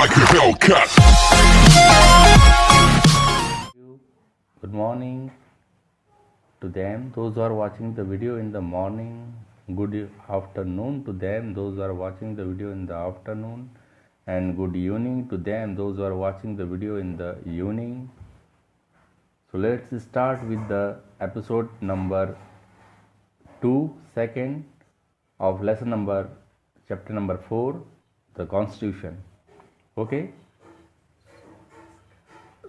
like a Hellcat. Good morning to them, those who are watching the video in the morning. Good afternoon to them, those who are watching the video in the afternoon. And good evening to them, those who are watching the video in the evening. So let's start with the episode number 2, second of lesson number, chapter number 4, the Constitution. Okay.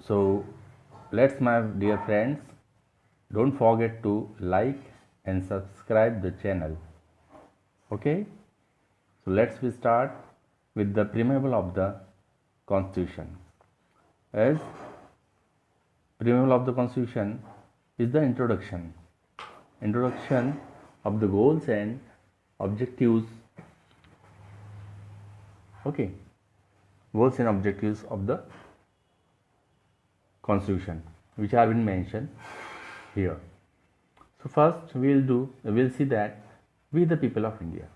So let's, my dear friends, don't forget to like and subscribe the channel. Okay. So let's we start with the preamble of the Constitution. As preamble of the Constitution is the introduction of the goals and objectives. Okay. Goals and objectives of the Constitution, which have been mentioned here. So first we'll see that we the people of India.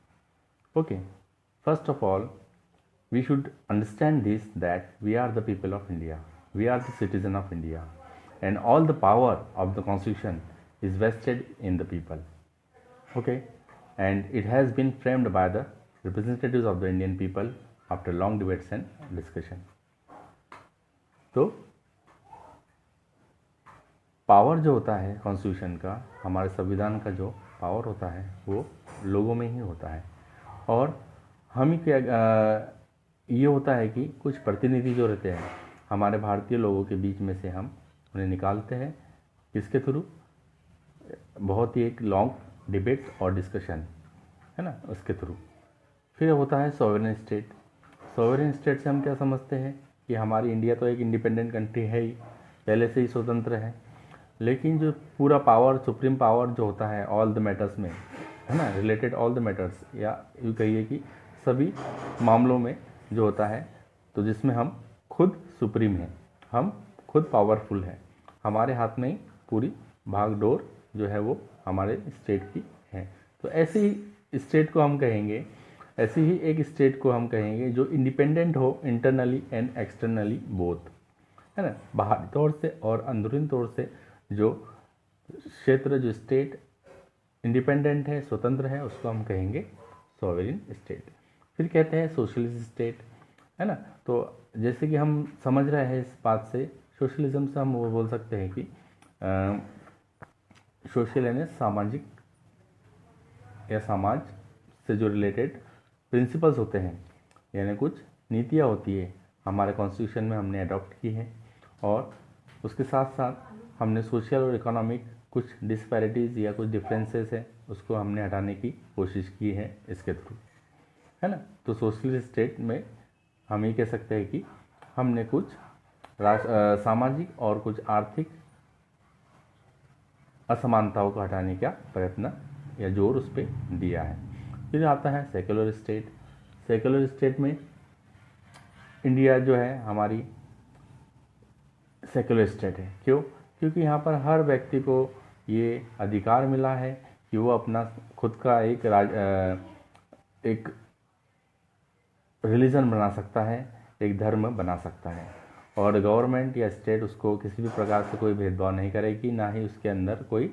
Okay. First of all, we should understand this, that we are the people of India. We are the citizen of India, and all the power of the Constitution is vested in the people. Okay. And it has been framed by the representatives of the Indian people after long debates and discussion. तो power जो होता है constitution का, हमारे संविधान का जो power होता है वो लोगों में ही होता है। और हम ही क्या ये होता है कि कुछ प्रतिनिधि जो रहते हैं हमारे भारतीय लोगों के बीच में से हम उन्हें निकालते हैं, किसके थ्रू, बहुत ही एक लॉन्ग डिबेट और डिस्कशन है ना, उसके थ्रू। फिर होता है सॉवरेन स्टेट। सॉवरेन स्टेट से हम क्या समझते हैं कि हमारी इंडिया तो एक इंडिपेंडेंट कंट्री है ही, पहले से ही स्वतंत्र है, लेकिन जो पूरा पावर, सुप्रीम पावर जो होता है ऑल द मैटर्स में, है ना, रिलेटेड ऑल द मैटर्स, या यूँ कहिए कि सभी मामलों में जो होता है, तो जिसमें हम खुद सुप्रीम हैं, हम खुद पावरफुल हैं, हमारे हाथ में ही पूरी भागडोर जो है वो हमारे स्टेट की है। तो ऐसे ही स्टेट को हम कहेंगे, ऐसी ही एक स्टेट को हम कहेंगे जो इंडिपेंडेंट हो इंटरनली एंड एक्सटर्नली बोथ, है ना, बाहरी तौर से और अंदरूनी तौर से जो क्षेत्र, जो स्टेट इंडिपेंडेंट है, स्वतंत्र है, उसको हम कहेंगे सॉवरेन स्टेट। फिर कहते हैं सोशलिस्ट स्टेट, है ना। तो जैसे कि हम समझ रहे हैं इस बात से, सोशलिज्म से हम वो बोल सकते हैं कि सोशल यानी सामाजिक या समाज से जो रिलेटेड प्रिंसिपल्स होते हैं, यानी कुछ नीतियाँ होती है हमारे कॉन्स्टिट्यूशन में हमने अडॉप्ट की है, और उसके साथ साथ हमने सोशल और इकोनॉमिक कुछ डिस्पैरिटीज़ या कुछ डिफरेंसेस है उसको हमने हटाने की कोशिश की है इसके थ्रू, है ना। तो सोशलिस्ट स्टेट में हम ये कह सकते हैं कि हमने कुछ सामाजिक और कुछ आर्थिक असमानताओं को हटाने का प्रयत्न या जोर उस पर दिया है। फिर आता है सेक्युलर स्टेट। सेक्युलर स्टेट में इंडिया जो है हमारी सेक्युलर स्टेट है। क्यों? क्योंकि यहाँ पर हर व्यक्ति को ये अधिकार मिला है कि वो अपना खुद का एक रिलीजन बना सकता है, एक धर्म बना सकता है, और गवर्नमेंट या स्टेट उसको किसी भी प्रकार से कोई भेदभाव नहीं करेगी, ना ही उसके अंदर कोई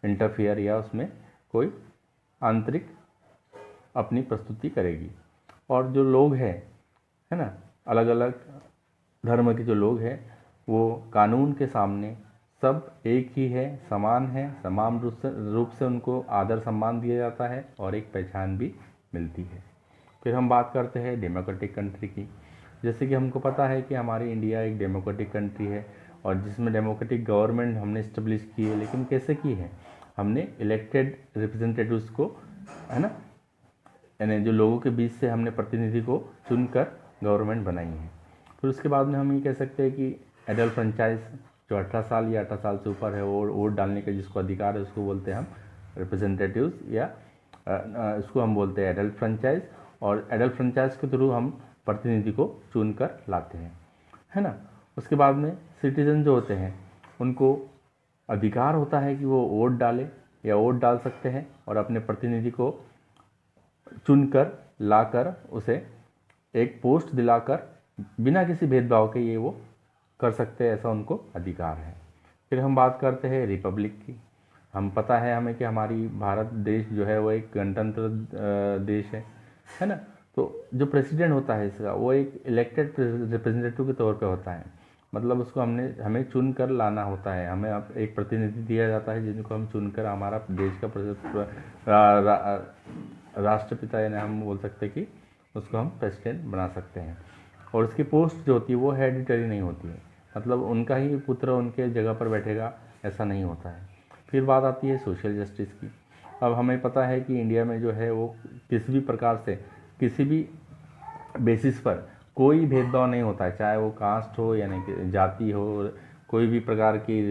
इंटरफियर या उसमें कोई आंतरिक अपनी प्रस्तुति करेगी। और जो लोग हैं, है ना, अलग अलग धर्म के जो लोग हैं, वो कानून के सामने सब एक ही है, समान है, समान रूप से उनको आदर सम्मान दिया जाता है और एक पहचान भी मिलती है। फिर हम बात करते हैं डेमोक्रेटिक कंट्री की। जैसे कि हमको पता है कि हमारी इंडिया एक डेमोक्रेटिक कंट्री है, और जिसमें डेमोक्रेटिक गवर्नमेंट हमने इस्टेब्लिश की है, लेकिन कैसे की है, हमने इलेक्टेड रिप्रेजेंटेटिव्स को, है ना, यानी जो लोगों के बीच से हमने प्रतिनिधि को चुनकर गवर्नमेंट बनाई है। फिर उसके बाद में हम ये कह सकते हैं कि एडल्ट फ्रेंचाइज, जो 18 साल या 18 साल से ऊपर है, वो वोट डालने का जिसको अधिकार है उसको बोलते हैं हम रिप्रेजेंटेटिव्स, या इसको हम बोलते हैं एडल्ट फ्रेंचाइज। और एडल्ट फ्रेंचाइज के थ्रू हम प्रतिनिधि को चुनकर लाते हैं, है ना। उसके बाद में सिटीजन जो होते हैं उनको अधिकार होता है कि वो वोट डाले या वोट डाल सकते हैं, और अपने प्रतिनिधि को चुनकर लाकर उसे एक पोस्ट दिलाकर बिना किसी भेदभाव के ये वो कर सकते हैं, ऐसा उनको अधिकार है। फिर हम बात करते हैं रिपब्लिक की। हम पता है हमें कि हमारी भारत देश जो है वो एक गणतंत्र देश है ना। तो जो प्रेसिडेंट होता है इसका, वो एक इलेक्टेड रिप्रेजेंटेटिव के तौर पे होता है, मतलब उसको हमें चुन कर लाना होता है। हमें अब एक प्रतिनिधि दिया जाता है जिनको हम चुनकर हमारा देश का राष्ट्रपिता, यानी हम बोल सकते हैं कि उसको हम प्रेसिडेंट बना सकते हैं। और उसकी पोस्ट जो होती है वो हेरिडिटरी नहीं होती है, मतलब उनका ही पुत्र उनके जगह पर बैठेगा, ऐसा नहीं होता है। फिर बात आती है सोशल जस्टिस की। अब हमें पता है कि इंडिया में जो है वो किसी भी प्रकार से किसी भी बेसिस पर कोई भेदभाव नहीं होता है, चाहे वो कास्ट हो यानी कि जाति हो, कोई भी प्रकार की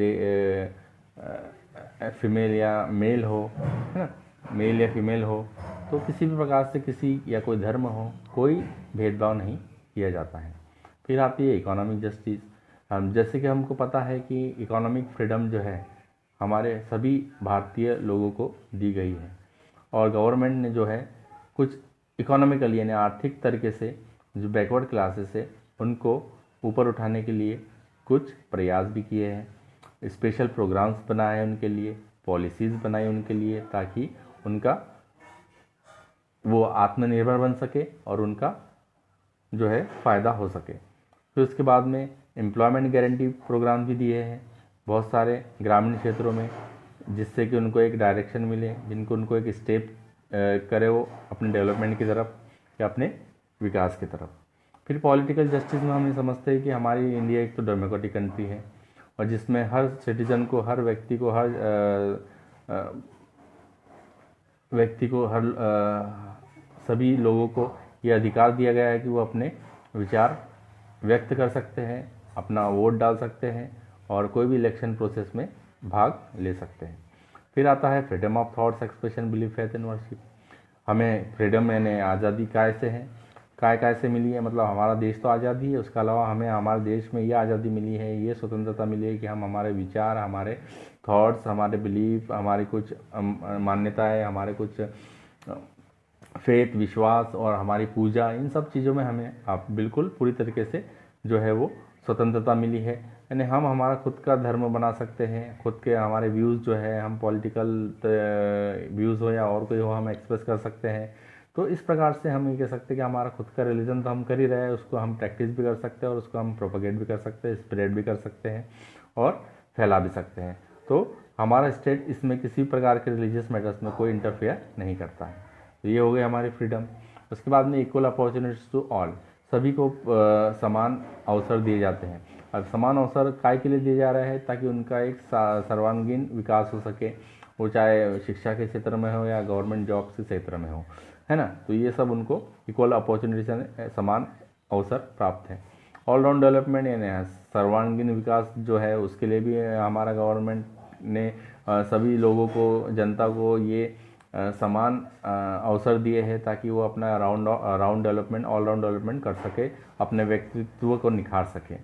फीमेल या मेल हो, है ना, मेल या फीमेल हो, तो किसी भी प्रकार से किसी या कोई धर्म हो, कोई भेदभाव नहीं किया जाता है। फिर आती है इकोनॉमिक जस्टिस। हम जैसे कि हमको पता है कि इकोनॉमिक फ्रीडम जो है हमारे सभी भारतीय लोगों को दी गई है, और गवर्नमेंट ने जो है कुछ इकोनॉमिकली यानी आर्थिक तरीके से जो बैकवर्ड क्लासेस है उनको ऊपर उठाने के लिए कुछ प्रयास भी किए हैं। स्पेशल प्रोग्राम्स बनाए हैं उनके लिए, पॉलिसीज़ बनाई उनके लिए, ताकि उनका वो आत्मनिर्भर बन सके और उनका जो है फ़ायदा हो सके। फिर उसके बाद में एम्प्लॉयमेंट गारंटी प्रोग्राम भी दिए हैं बहुत सारे ग्रामीण क्षेत्रों में, जिससे कि उनको एक डायरेक्शन मिले, जिनको उनको एक स्टेप करे वो अपने डेवलपमेंट की तरफ या अपने विकास की तरफ। फिर पॉलिटिकल जस्टिस में हम ये समझते हैं कि हमारी इंडिया एक तो डेमोक्रेटिक कंट्री है, और जिसमें हर सिटीजन को, हर व्यक्ति को, सभी लोगों को ये अधिकार दिया गया है कि वो अपने विचार व्यक्त कर सकते हैं, अपना वोट डाल सकते हैं और कोई भी इलेक्शन प्रोसेस में भाग ले सकते हैं। फिर आता है freedom of thoughts, expression, belief, faith and worship. हमें फ्रीडम यानी आज़ादी काय से मिली है, मतलब हमारा देश तो आज़ादी है, उसके अलावा हमें हमारे देश में ये आज़ादी मिली है, ये स्वतंत्रता मिली है कि हम हमारे विचार, हमारे थॉट्स, हमारे बिलीफ, हमारी कुछ मान्यताएं, हमारे कुछ फेथ, विश्वास और हमारी पूजा, इन सब चीज़ों में हमें आप बिल्कुल पूरी तरीके से जो है वो स्वतंत्रता मिली है। यानी हम हमारा खुद का धर्म बना सकते हैं, खुद के हमारे व्यूज़ जो है, हम पॉलिटिकल व्यूज़ हो या और कोई हो, हम एक्सप्रेस कर सकते हैं। तो इस प्रकार से हम ये कह सकते हैं कि हमारा खुद का रिलीजन तो हम कर ही रहे हैं, उसको हम प्रैक्टिस भी कर सकते हैं और उसको हम प्रोपेगेट भी कर सकते हैं, स्प्रेड भी कर सकते हैं और फैला भी सकते हैं। तो हमारा स्टेट इसमें किसी प्रकार के रिलीजियस मैटर्स में कोई इंटरफेयर नहीं करता है। तो ये हो गई हमारी फ्रीडम। उसके बाद में इक्वल अपॉर्चुनिटीज टू ऑल, सभी को समान अवसर दिए जाते हैं। अब समान अवसर काय के लिए दिए जा रहे हैं, ताकि उनका एक सर्वांगीण विकास हो सके, वो चाहे शिक्षा के क्षेत्र में हो या गवर्नमेंट जॉब्स के क्षेत्र में हो, है ना। तो ये सब उनको इक्वल अपॉर्चुनिटी से समान अवसर प्राप्त है। ऑलराउंड डेवलपमेंट यानी सर्वांगीण विकास जो है उसके लिए भी हमारा गवर्नमेंट ने सभी लोगों को, जनता को ये समान अवसर दिए हैं, ताकि वो अपना राउंड डेवलपमेंट, ऑलराउंड डेवलपमेंट कर सके, अपने व्यक्तित्व को निखार सके।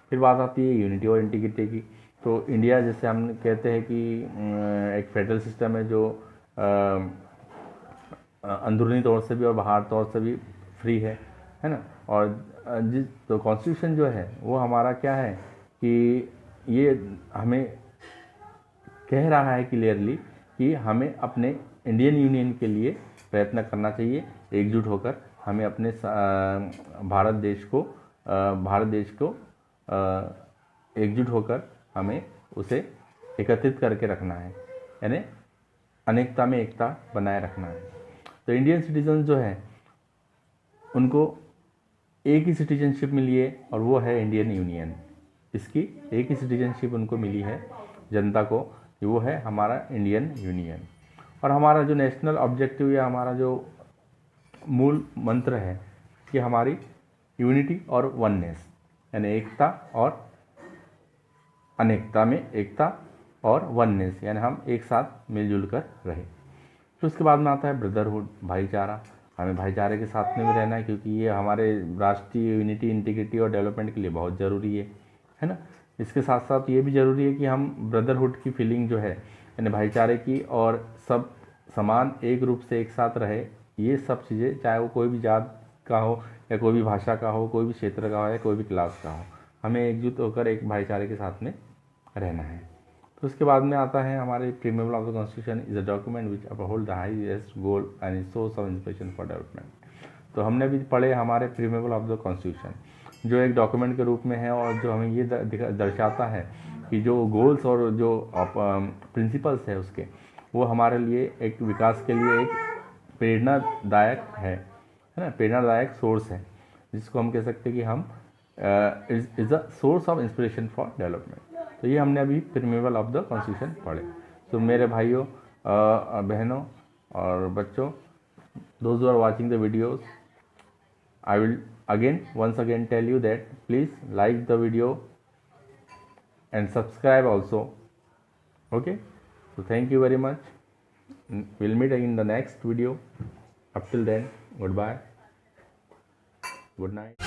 फिर बात आती है यूनिटी और इंटीग्रिटी की। तो इंडिया, जैसे हम कहते हैं कि एक फेडरल सिस्टम है जो अंदरूनी तौर से भी और बाहर तौर से भी फ्री है ना। और तो कॉन्स्टिट्यूशन जो है वो हमारा क्या है कि ये हमें कह रहा है क्लियरली कि हमें अपने इंडियन यूनियन के लिए प्रयत्न करना चाहिए, एकजुट होकर हमें अपने भारत देश को एकजुट होकर हमें उसे एकत्रित करके रखना है, यानी अनेकता में एकता बनाए रखना है। तो इंडियन सिटीजन जो है उनको एक ही सिटीजनशिप मिली है और वो है इंडियन यूनियन। इसकी एक ही सिटीजनशिप उनको मिली है जनता को, कि वो है हमारा इंडियन यूनियन। और हमारा जो नेशनल ऑब्जेक्टिव या हमारा जो मूल मंत्र है कि हमारी यूनिटी और वननेस, यानी एकता और अनेकता में एकता और वननेस, यानी हम एक साथ मिलजुल कर रहे। फिर उसके बाद में आता है ब्रदरहुड, भाईचारा। हमें भाईचारे के साथ में भी रहना है, क्योंकि ये हमारे राष्ट्रीय यूनिटी, इंटीग्रिटी और डेवलपमेंट के लिए बहुत ज़रूरी है ना। इसके साथ साथ ये भी ज़रूरी है कि हम ब्रदरहुड की फीलिंग जो है, यानी भाईचारे की, और सब समान एक रूप से एक साथ रहे। ये सब चीज़ें, चाहे वो कोई भी जात का हो या कोई भी भाषा का हो, कोई भी क्षेत्र का हो या कोई भी क्लास का हो, हमें एकजुट होकर एक भाईचारे के साथ में रहना है। तो उसके बाद में आता है हमारे preamble of the constitution is a document which uphold the highest goal and source of inspiration for development. तो हमने भी पढ़े हमारे प्रीमेबल ऑफ द कॉन्स्टिट्यूशन, जो एक डॉक्यूमेंट के रूप में है और जो हमें ये दर्शाता है कि जो गोल्स और जो प्रिंसिपल्स है उसके, वो हमारे लिए एक विकास के लिए एक प्रेरणादायक है ना, प्रेरणादायक सोर्स है, जिसको हम कह सकते हैं कि हम is a source of inspiration for development. तो ये हमने अभी प्रीमेबल ऑफ द कॉन्स्टिट्यूशन पढ़े। तो मेरे भाइयों, बहनों और बच्चों, those who are watching the videos, I will once again tell you that please like the video and subscribe also. Okay, so thank you very much. We'll meet in the next video. Up till then, goodbye, good night.